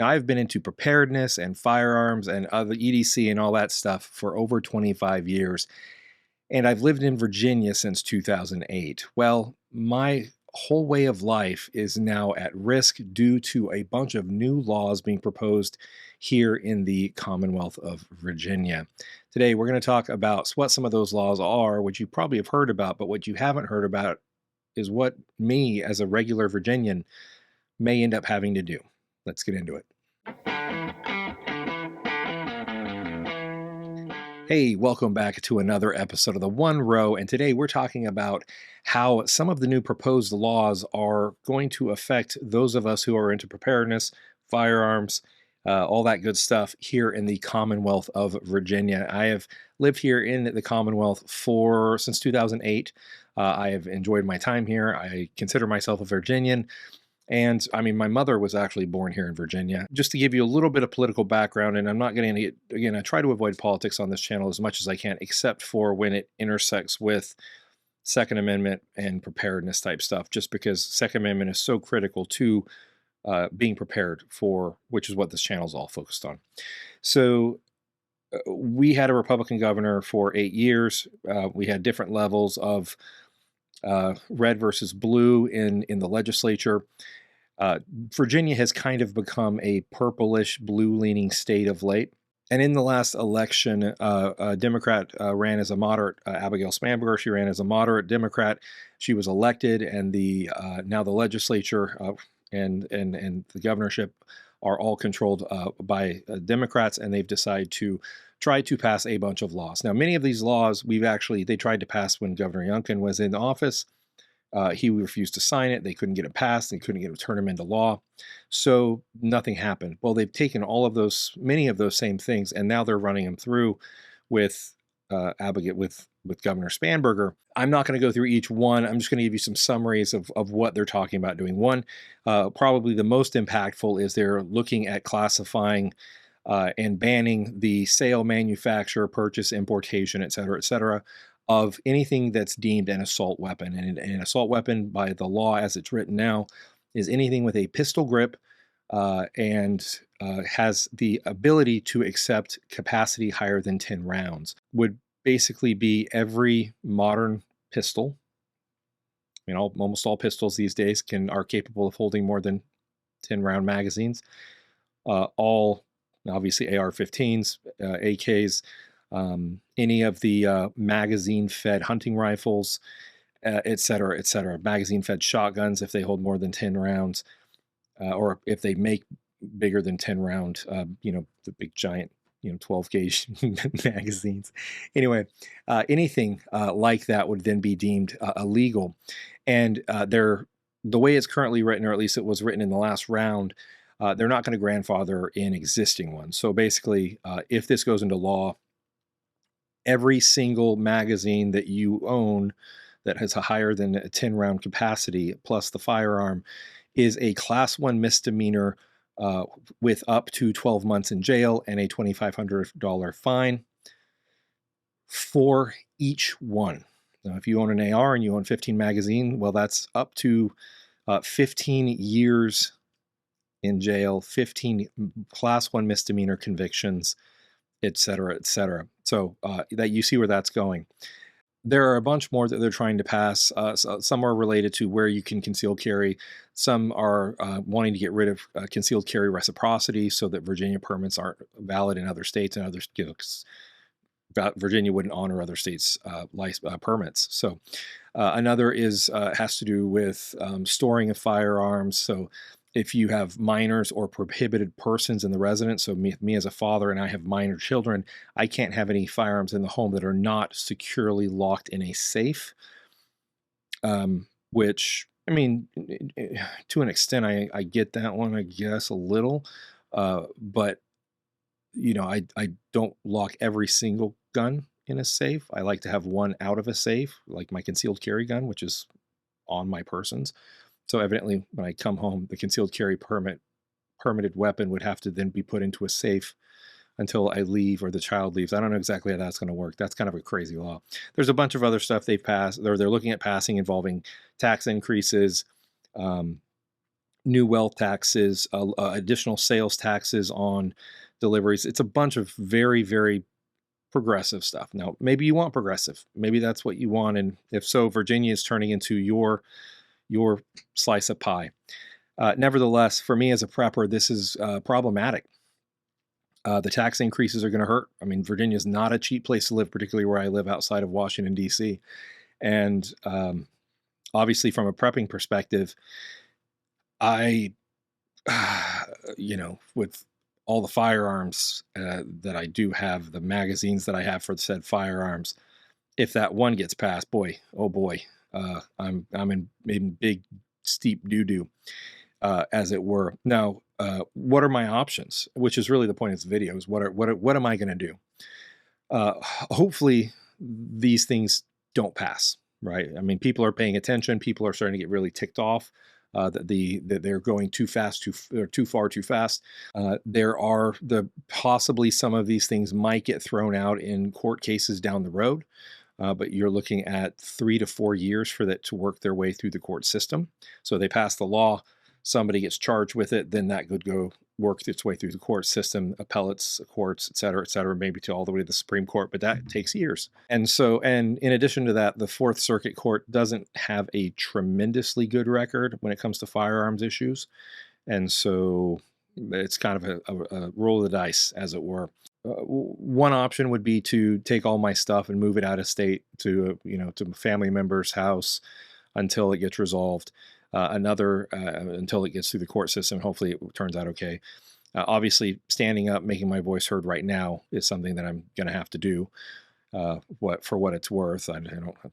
Now, I've been into preparedness and firearms and other EDC and all that stuff for over 25 years, and I've lived in Virginia since 2008. Well, my whole way of life is now at risk due to a bunch of new laws being proposed here in the Commonwealth of Virginia. Today, we're going to talk about what some of those laws are, which you probably have heard about, but what you haven't heard about is what me, as a regular Virginian, may end up having to do. Let's get into it. Hey, welcome back to another episode of The One Row, and today we're talking about how some of the new proposed laws are going to affect those of us who are into preparedness, firearms, all that good stuff here in the Commonwealth of Virginia. I have lived here in the Commonwealth since 2008. I have enjoyed my time here. I consider myself a Virginian. And I mean, my mother was actually born here in Virginia. Just to give you a little bit of political background, and I'm not getting any, again, I try to avoid politics on this channel as much as I can, except for when it intersects with Second Amendment and preparedness type stuff, just because Second Amendment is so critical to being prepared for, which is what this channel is all focused on. So we had a Republican governor for 8 years. We had different levels of red versus blue in the legislature. Virginia has kind of become a purplish blue-leaning state of late. And in the last election, a Democrat ran as a moderate, Abigail Spanberger. She ran as a moderate Democrat. She was elected, and now the legislature and the governorship are all controlled by Democrats, and they've decided to try to pass a bunch of laws. Now, many of these laws they tried to pass when Governor Youngkin was in office. He refused to sign it. They couldn't get it passed. They couldn't get it turned into law. So nothing happened. Well, they've taken many of those same things, and now they're running them through with Abigail, with Governor Spanberger. I'm not going to go through each one. I'm just going to give you some summaries of what they're talking about doing. One, probably the most impactful, is they're looking at classifying and banning the sale, manufacture, purchase, importation, et cetera, of anything that's deemed an assault weapon. And an assault weapon, by the law as it's written now, is anything with a pistol grip and has the ability to accept capacity higher than 10 rounds. Would basically be every modern pistol. I mean, almost all pistols these days are capable of holding more than 10-round magazines. All, obviously, AR-15s, AKs, any of the magazine-fed hunting rifles, et cetera, magazine-fed shotguns if they hold more than 10 rounds, or if they make bigger than 10 round, the big giant, 12 gauge magazines. Anyway, anything like that would then be deemed illegal. And the way it's currently written, or at least it was written in the last round, they're not going to grandfather in existing ones. So basically, if this goes into law, every single magazine that you own that has a higher than a 10-round capacity, plus the firearm, is a Class 1 misdemeanor with up to 12 months in jail and a $2,500 fine for each one. Now, if you own an AR and you own 15 magazine, well, that's up to 15 years in jail, 15 Class 1 misdemeanor convictions, et cetera, et cetera. So that you see where that's going. There are a bunch more that they're trying to pass. Some are related to where you can conceal carry. Some are wanting to get rid of concealed carry reciprocity so that Virginia permits aren't valid in other states, and others, Virginia wouldn't honor other states' permits. So another has to do with storing of firearms. So if you have minors or prohibited persons in the residence, so me as a father and I have minor children, I can't have any firearms in the home that are not securely locked in a safe, which, I mean, to an extent, I get that one, I guess, a little, but, I don't lock every single gun in a safe. I like to have one out of a safe, like my concealed carry gun, which is on my persons. So evidently, when I come home, the concealed carry permitted weapon would have to then be put into a safe until I leave or the child leaves. I don't know exactly how that's going to work. That's kind of a crazy law. There's a bunch of other stuff they've passed, or they're looking at passing involving tax increases, new wealth taxes, additional sales taxes on deliveries. It's a bunch of very, very progressive stuff. Now, maybe you want progressive. Maybe that's what you want, and if so, Virginia is turning into your slice of pie. Nevertheless, for me as a prepper, this is problematic. The tax increases are going to hurt. I mean, Virginia is not a cheap place to live, particularly where I live outside of Washington, D.C. And obviously, from a prepping perspective, I, with all the firearms that I do have, the magazines that I have for said firearms, if that one gets passed, boy, oh boy, I'm in big steep doo doo, as it were. Now, what are my options? Which is really the point of this video: is what am I going to do? Hopefully, these things don't pass. Right? I mean, people are paying attention. People are starting to get really ticked off that they're going too fast, too far, too fast. There are possibly some of these things might get thrown out in court cases down the road. But you're looking at 3 to 4 years for that to work their way through the court system. So they pass the law, somebody gets charged with it, then that could go work its way through the court system, appellates, courts, et cetera, maybe to all the way to the Supreme Court, but that takes years. And in addition to that, the Fourth Circuit Court doesn't have a tremendously good record when it comes to firearms issues. And so it's kind of a roll of the dice, as it were. One option would be to take all my stuff and move it out of state to to a family member's house until it gets resolved. Another until it gets through the court system. Hopefully, it turns out okay. Obviously, standing up, making my voice heard right now is something that I'm going to have to do. For what it's worth, I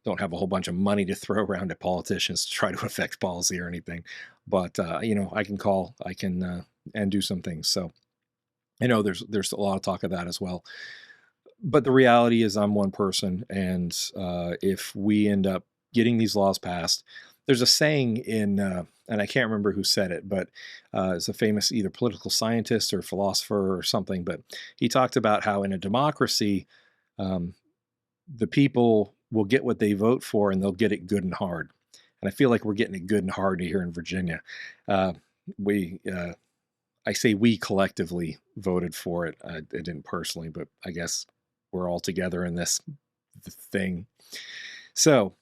don't have a whole bunch of money to throw around at politicians to try to affect policy or anything, but I can call, I can and do some things. So I know there's a lot of talk of that as well. But the reality is, I'm one person, and if we end up getting these laws passed, there's a saying and I can't remember who said it, but it's a famous either political scientist or philosopher or something. But he talked about how in a democracy, the people will get what they vote for, and they'll get it good and hard. And I feel like we're getting it good and hard here in Virginia. I say we collectively voted for it. I didn't personally, but I guess we're all together in this thing. So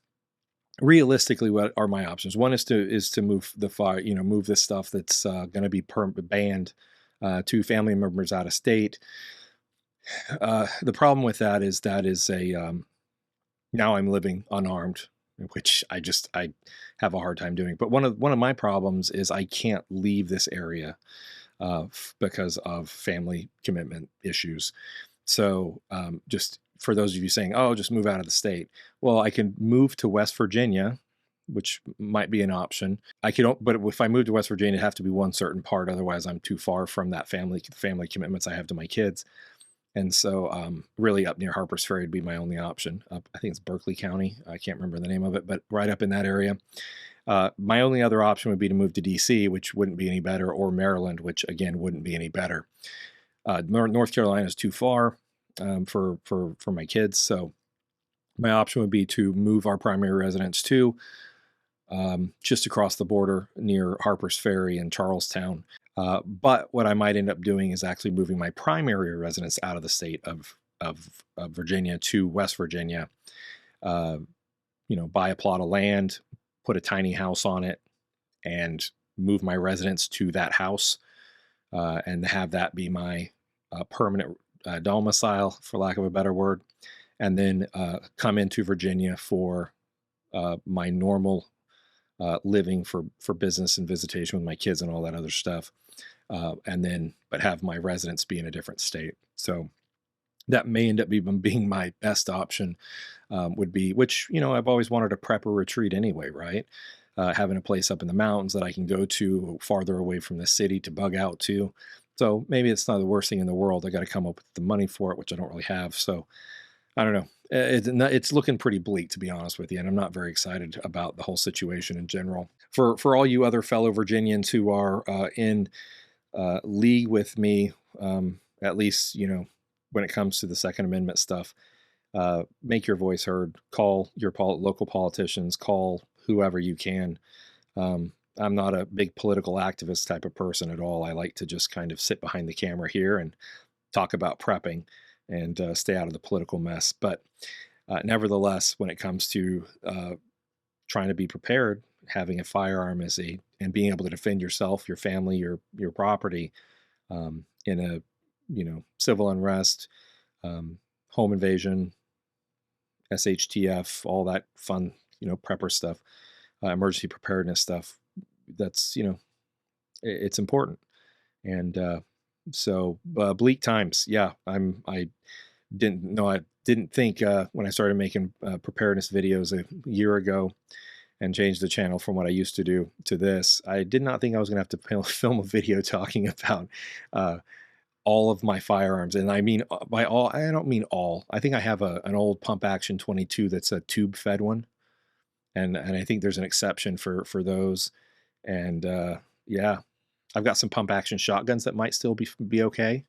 realistically, what are my options? One is to move move this stuff that's going to be banned to family members out of state. The problem with that is now I'm living unarmed, which I have a hard time doing. But one of my problems is I can't leave this area because of family commitment issues. So just for those of you saying, oh, just move out of the state. Well, I can move to West Virginia, which might be an option. But if I move to West Virginia, it'd have to be one certain part. Otherwise, I'm too far from that family commitments I have to my kids. And so really up near Harpers Ferry would be my only option. I think it's Berkeley County. I can't remember the name of it, but right up in that area. My only other option would be to move to D.C., which wouldn't be any better, or Maryland, which again wouldn't be any better. North Carolina is too far for my kids, so my option would be to move our primary residence to just across the border near Harpers Ferry in Charlestown. But what I might end up doing is actually moving my primary residence out of the state of Virginia to West Virginia. Buy a plot of land, put a tiny house on it, and move my residence to that house, and have that be my permanent domicile, for lack of a better word, and then come into Virginia for my normal living for business and visitation with my kids and all that other stuff, but have my residence be in a different state. So that may end up being my best option. Would be, which I've always wanted a prepper retreat anyway, right? Having a place up in the mountains that I can go to farther away from the city to bug out to. So maybe it's not the worst thing in the world. I got to come up with the money for it, which I don't really have. So I don't know. It's looking pretty bleak, to be honest with you, and I'm not very excited about the whole situation in general. For all you other fellow Virginians who are in league with me, at least when it comes to the Second Amendment stuff, make your voice heard. Call your local politicians. Call whoever you can. I'm not a big political activist type of person at all. I like to just kind of sit behind the camera here and talk about prepping and stay out of the political mess. But nevertheless, when it comes to trying to be prepared, having a firearm as a and being able to defend yourself, your family, your property in a civil unrest, home invasion, SHTF, all that fun prepper stuff, emergency preparedness stuff. That's it's important. And so bleak times. Yeah, I didn't think when I started making preparedness videos a year ago and changed the channel from what I used to do to this, I did not think I was going to have to film a video talking about all of my firearms. And I mean, by all, I don't mean all. I think I have an old pump action 22 that's a tube fed one. And I think there's an exception for those. And yeah, I've got some pump action shotguns that might still be okay.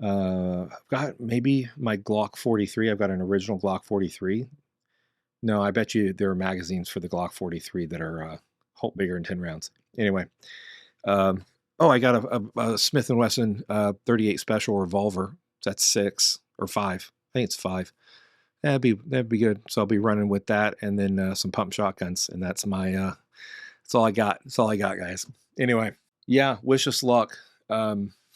I've got maybe my Glock 43. I've got an original Glock 43. No, I bet you there are magazines for the Glock 43 that are bigger than 10 rounds. Anyway, oh, I got a Smith & Wesson 38 Special revolver. That's 6 or 5. I think it's 5. That'd be good. So I'll be running with that, and then some pump shotguns, and that's my that's all I got. That's all I got, guys. Anyway, yeah, wish us luck.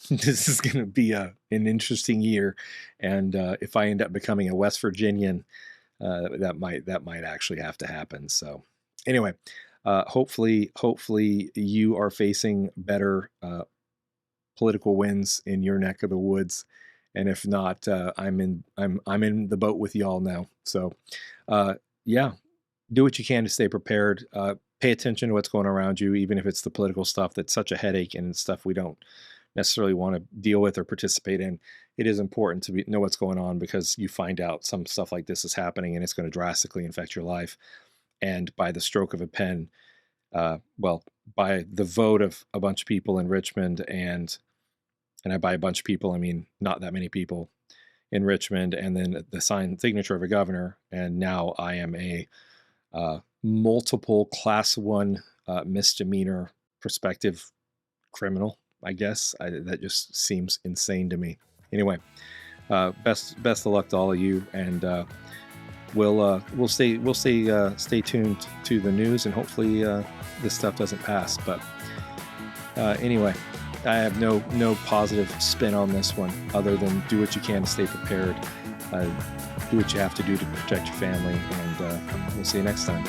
This is going to be an interesting year, and if I end up becoming a West Virginian, that might actually have to happen. So anyway, hopefully you are facing better political winds in your neck of the woods, and if not, I'm in the boat with y'all now. So yeah, do what you can to stay prepared. Pay attention to what's going around you, even if it's the political stuff that's such a headache and stuff we don't necessarily want to deal with or participate in. It is important to know what's going on, because you find out some stuff like this is happening and it's going to drastically affect your life. And by the stroke of a pen, well, by the vote of a bunch of people in Richmond, and by a bunch of people, I mean not that many people in Richmond, and then the signature of a governor, and now I am a multiple class 1 misdemeanor prospective criminal, I guess. That just seems insane to me. Anyway, best of luck to all of you, and we'll stay tuned to the news, and hopefully this stuff doesn't pass. But anyway, I have no positive spin on this one, other than do what you can to stay prepared. Do what you have to do to protect your family, and we'll see you next time.